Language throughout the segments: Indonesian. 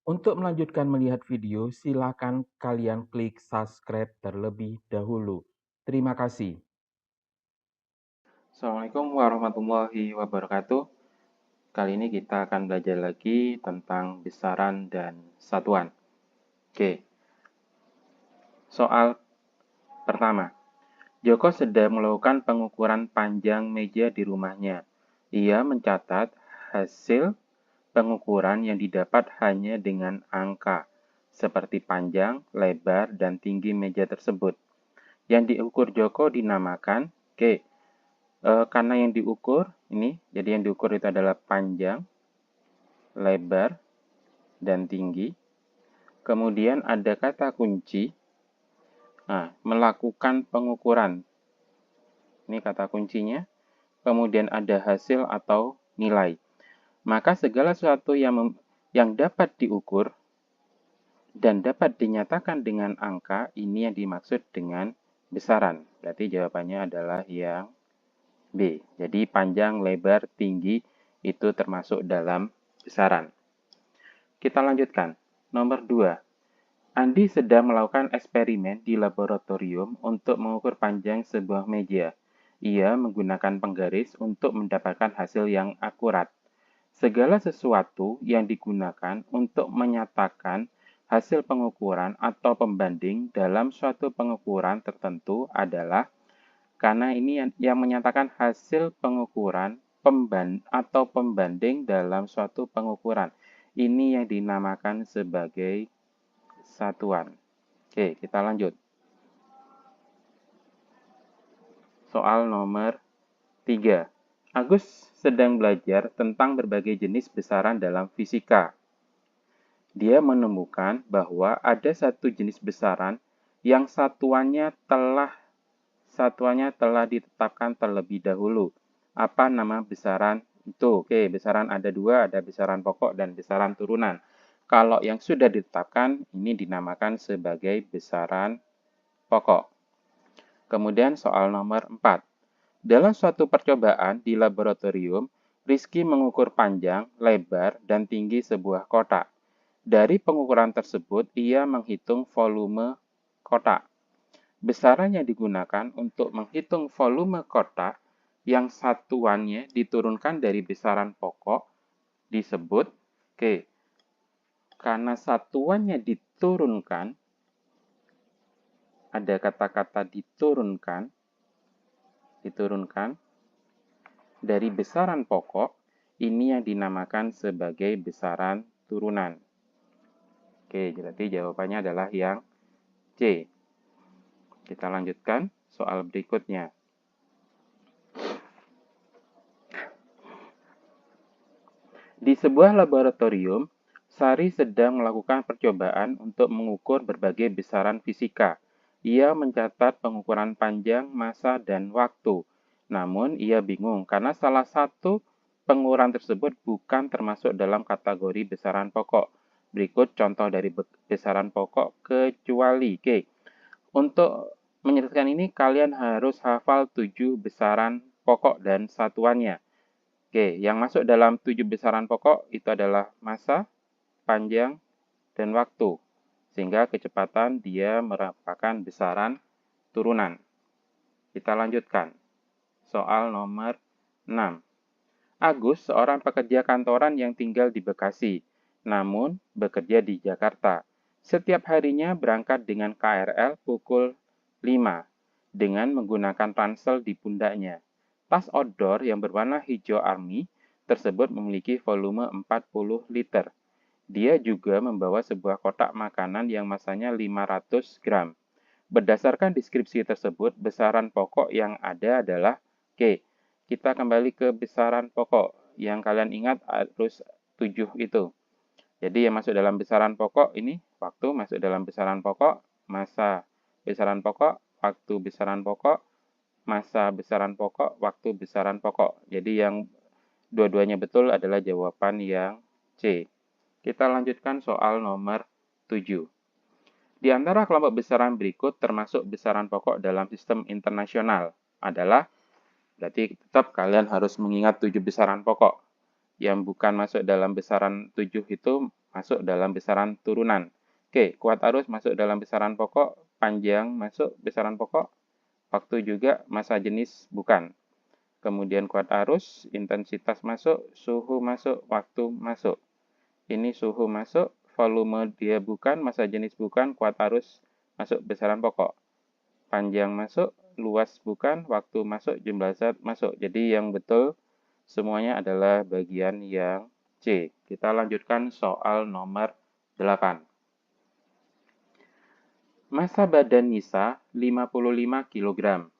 Untuk melanjutkan melihat video, silakan kalian klik subscribe terlebih dahulu. Terima kasih. Assalamualaikum warahmatullahi wabarakatuh. Kali ini kita akan belajar lagi tentang besaran dan satuan. Oke, soal pertama. Joko sedang melakukan pengukuran panjang meja di rumahnya. Ia mencatat hasil pengukuran yang didapat hanya dengan angka, seperti panjang, lebar, dan tinggi meja tersebut. Yang diukur Joko dinamakan, karena yang diukur ini, jadi yang diukur itu adalah panjang, lebar, dan tinggi. Kemudian ada kata kunci, melakukan pengukuran. Ini kata kuncinya. Kemudian ada hasil atau nilai. Maka segala sesuatu yang dapat diukur dan dapat dinyatakan dengan angka, ini yang dimaksud dengan besaran. Berarti jawabannya adalah yang B. Jadi panjang, lebar, tinggi itu termasuk dalam besaran. Kita lanjutkan. Nomor 2. Andi sedang melakukan eksperimen di laboratorium untuk mengukur panjang sebuah meja. Ia menggunakan penggaris untuk mendapatkan hasil yang akurat. Segala sesuatu yang digunakan untuk menyatakan hasil pengukuran atau pembanding dalam suatu pengukuran tertentu adalah, karena ini yang menyatakan hasil pengukuran atau pembanding dalam suatu pengukuran. Ini yang dinamakan sebagai satuan. Oke, kita lanjut. Soal nomor 3. Agus sedang belajar tentang berbagai jenis besaran dalam fisika. Dia menemukan bahwa ada satu jenis besaran yang satuannya telah ditetapkan terlebih dahulu. Apa nama besaran itu? Oke, besaran ada dua, ada besaran pokok dan besaran turunan. Kalau yang sudah ditetapkan, ini dinamakan sebagai besaran pokok. Kemudian soal nomor 4. Dalam suatu percobaan di laboratorium, Rizky mengukur panjang, lebar, dan tinggi sebuah kotak. Dari pengukuran tersebut, ia menghitung volume kotak. Besaran yang digunakan untuk menghitung volume kotak yang satuannya diturunkan dari besaran pokok disebut, karena satuannya diturunkan, ada kata-kata diturunkan dari besaran pokok, ini yang dinamakan sebagai besaran turunan. Oke, berarti jawabannya adalah yang C. Kita lanjutkan soal berikutnya. Di sebuah laboratorium, Sari sedang melakukan percobaan untuk mengukur berbagai besaran fisika. Ia mencatat pengukuran panjang, massa, dan waktu. Namun, ia bingung karena salah satu pengukuran tersebut bukan termasuk dalam kategori besaran pokok. Berikut contoh dari besaran pokok kecuali. Untuk menyelesaikan ini, kalian harus hafal 7 besaran pokok dan satuannya. Yang masuk dalam 7 besaran pokok itu adalah massa, panjang, dan waktu. Sehingga kecepatan dia merupakan besaran turunan. Kita lanjutkan. Soal nomor 6. Agus seorang pekerja kantoran yang tinggal di Bekasi, namun bekerja di Jakarta. Setiap harinya berangkat dengan KRL pukul 5 dengan menggunakan ransel di pundaknya. Tas outdoor yang berwarna hijau army tersebut memiliki volume 40 liter. Dia juga membawa sebuah kotak makanan yang masanya 500 gram. Berdasarkan deskripsi tersebut, besaran pokok yang ada adalah kita kembali ke besaran pokok. Yang kalian ingat harus 7 itu. Jadi yang masuk dalam besaran pokok ini, waktu masuk dalam besaran pokok, massa besaran pokok, waktu besaran pokok, massa besaran pokok, waktu besaran pokok. Jadi yang dua-duanya betul adalah jawaban yang C. Kita lanjutkan soal nomor 7. Di antara kelompok besaran berikut termasuk besaran pokok dalam sistem internasional adalah, berarti tetap kalian harus mengingat 7 besaran pokok. Yang bukan masuk dalam besaran 7 itu masuk dalam besaran turunan. Oke, kuat arus masuk dalam besaran pokok, panjang masuk besaran pokok, waktu juga, masa jenis bukan. Kemudian kuat arus, intensitas masuk, suhu masuk, waktu masuk. Ini suhu masuk, volume dia bukan, masa jenis bukan, kuat arus masuk besaran pokok. Panjang masuk, luas bukan, waktu masuk, jumlah zat masuk. Jadi yang betul semuanya adalah bagian yang C. Kita lanjutkan soal nomor 8. Massa badan Nisa 55 kg.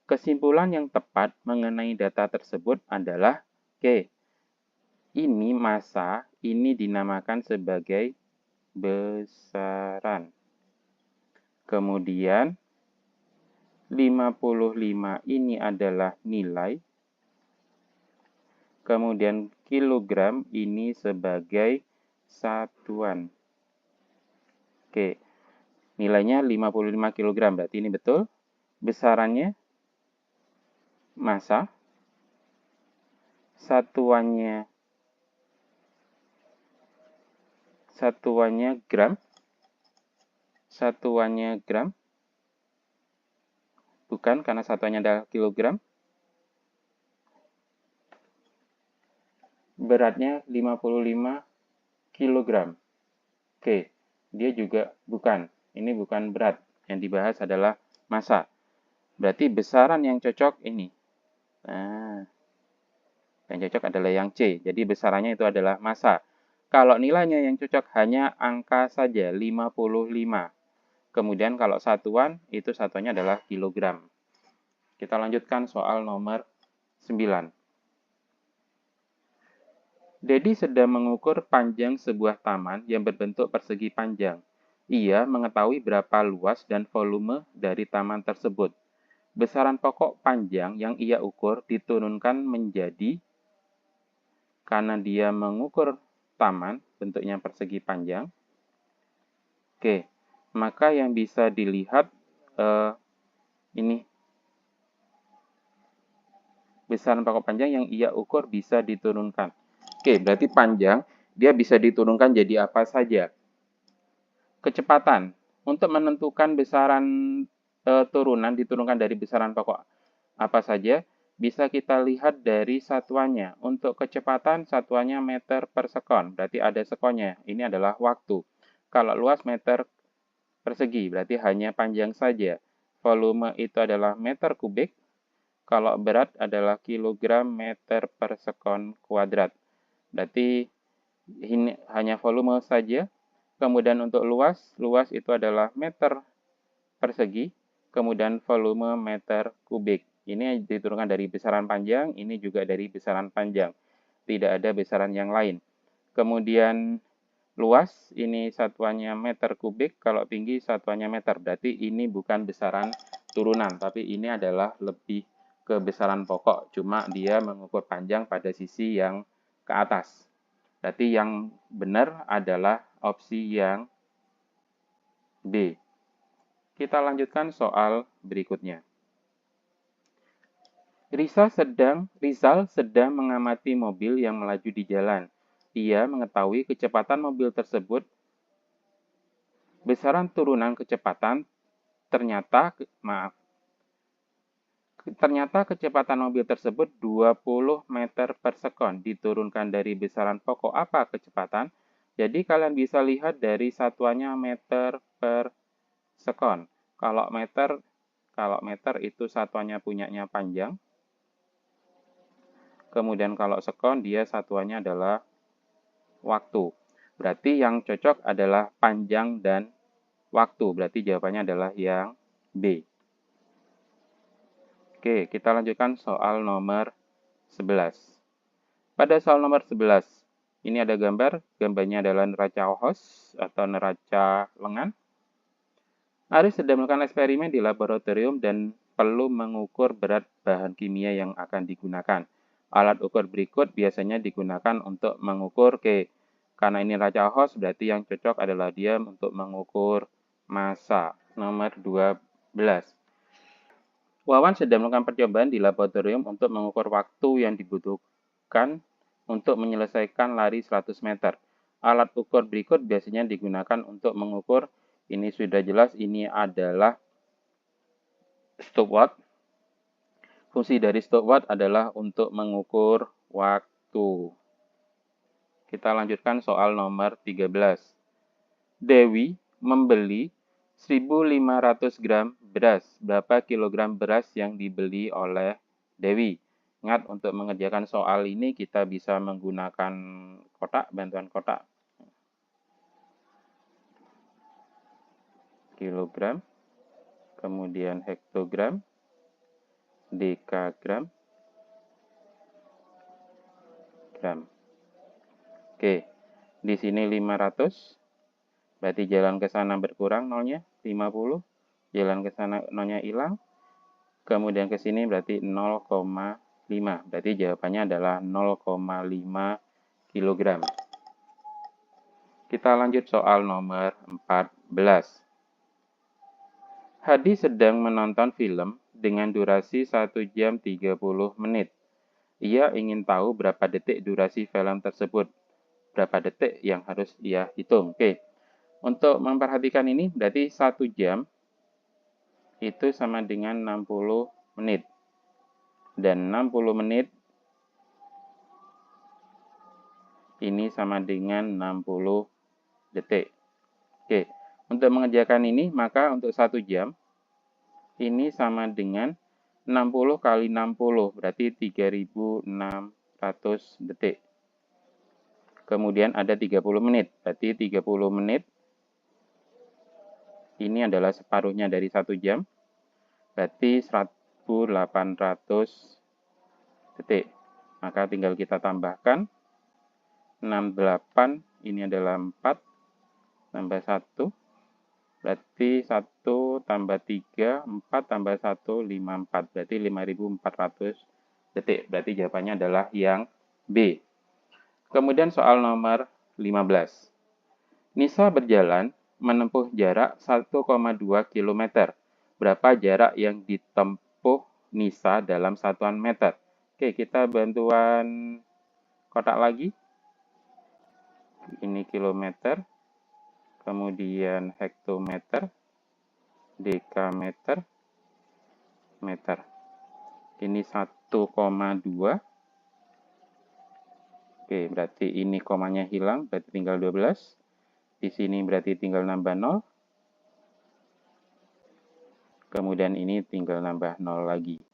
Kesimpulan yang tepat mengenai data tersebut adalah Oke, ini massa, ini dinamakan sebagai besaran. Kemudian 55 ini adalah nilai. Kemudian kilogram ini sebagai satuan. Oke, nilainya 55 kg, berarti ini betul. Besarannya massa. Satuannya gram. Satuannya gram. Bukan, karena satuannya adalah kilogram. Beratnya 55 kg. Oke, dia juga bukan. Ini bukan berat. Yang dibahas adalah massa. Berarti besaran yang cocok ini. Nah, yang cocok adalah yang C. Jadi besarannya itu adalah massa. Kalau nilainya yang cocok hanya angka saja, 55. Kemudian kalau satuan, itu satuannya adalah kilogram. Kita lanjutkan soal nomor 9. Dedi sedang mengukur panjang sebuah taman yang berbentuk persegi panjang. Ia mengetahui berapa luas dan volume dari taman tersebut. Besaran pokok panjang yang ia ukur diturunkan menjadi, karena dia mengukur taman bentuknya persegi panjang. Oke, maka yang bisa dilihat ini besaran pokok panjang yang ia ukur bisa diturunkan. Oke, berarti panjang dia bisa diturunkan jadi apa saja. Kecepatan. Untuk menentukan besaran turunan diturunkan dari besaran pokok apa saja, bisa kita lihat dari satuannya. Untuk kecepatan, satuannya meter per sekon, berarti ada sekonnya. Ini adalah waktu. Kalau luas meter persegi, berarti hanya panjang saja. Volume itu adalah meter kubik. Kalau berat adalah kilogram meter per sekon kuadrat. Berarti ini hanya volume saja. Kemudian untuk luas itu adalah meter persegi. Kemudian volume meter kubik. Ini diturunkan dari besaran panjang, ini juga dari besaran panjang. Tidak ada besaran yang lain. Kemudian luas, ini satuannya meter kubik. Kalau tinggi, satuannya meter. Berarti ini bukan besaran turunan, tapi ini adalah lebih ke besaran pokok. Cuma dia mengukur panjang pada sisi yang ke atas. Berarti yang benar adalah opsi yang B. Kita lanjutkan soal berikutnya. Rizal sedang mengamati mobil yang melaju di jalan. Ia mengetahui kecepatan mobil tersebut. Besaran turunan kecepatan ternyata kecepatan mobil tersebut 20 meter per sekon. Diturunkan dari besaran pokok apa kecepatan? Jadi kalian bisa lihat dari satuannya meter per sekon. Kalau meter itu satuannya punyanya panjang. Kemudian kalau sekon dia satuannya adalah waktu. Berarti yang cocok adalah panjang dan waktu. Berarti jawabannya adalah yang B. Oke, kita lanjutkan soal nomor 11. Pada soal nomor 11, ini ada gambarnya adalah neraca Ohos atau neraca lengan. Aris sedang melakukan eksperimen di laboratorium dan perlu mengukur berat bahan kimia yang akan digunakan. Alat ukur berikut biasanya digunakan untuk mengukur karena ini neraca Ohos, berarti yang cocok adalah dia untuk mengukur massa. Nomor 12. Wawan sedang melakukan percobaan di laboratorium untuk mengukur waktu yang dibutuhkan untuk menyelesaikan lari 100 meter. Alat ukur berikut biasanya digunakan untuk mengukur, ini sudah jelas, ini adalah stopwatch. Fungsi dari stopwatch adalah untuk mengukur waktu. Kita lanjutkan soal nomor 13. Dewi membeli 1.500 gram beras. Berapa kilogram beras yang dibeli oleh Dewi? Ingat, untuk mengerjakan soal ini kita bisa menggunakan kotak, bantuan kotak. Kilogram, kemudian hektogram, dekagram, gram. Oke, di sini 500, berarti jalan ke sana berkurang nolnya, 50. Jalan ke sana nolnya hilang. Kemudian ke sini berarti 0,5. Berarti jawabannya adalah 0,5 kg. Kita lanjut soal nomor 14. Hadi sedang menonton film dengan durasi 1 jam 30 menit. Ia ingin tahu berapa detik durasi film tersebut. Berapa detik yang harus ia hitung. Oke. Untuk memperhatikan ini berarti 1 jam itu sama dengan 60 menit. Dan 60 menit ini sama dengan 60 detik. Oke, untuk mengerjakan ini, maka untuk 1 jam, ini sama dengan 60 kali 60, berarti 3.600 detik. Kemudian ada 30 menit, berarti 30 menit, ini adalah separuhnya dari 1 jam, berarti 1.800 detik. Maka tinggal kita tambahkan, 68 ini adalah 4 tambah 1 berarti 1 tambah 3 4 tambah 1 54 berarti 5.400 detik. Berarti jawabannya adalah yang B. Kemudian soal nomor 15. Nisa berjalan menempuh jarak 1,2 km. Berapa jarak yang ditempuh Nisa dalam satuan meter? Oke, kita bantuan kotak lagi. Ini kilometer, kemudian hektometer, dekameter, meter. Ini 1,2. Oke, berarti ini komanya hilang, berarti tinggal 12. Di sini berarti tinggal nambah 0. Kemudian ini tinggal nambah 0 lagi.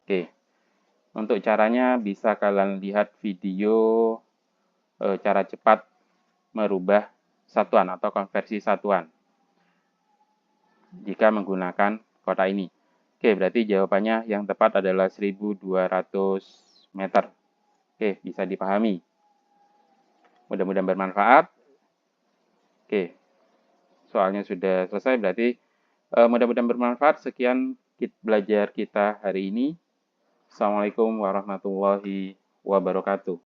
Oke, untuk caranya bisa kalian lihat video cara cepat merubah satuan atau konversi satuan jika menggunakan kotak ini. Oke, berarti jawabannya yang tepat adalah 1.200 meter. Oke, bisa dipahami. Mudah-mudahan bermanfaat. Oke, soalnya sudah selesai, berarti mudah-mudahan bermanfaat. Sekian belajar kita hari ini. Assalamualaikum warahmatullahi wabarakatuh.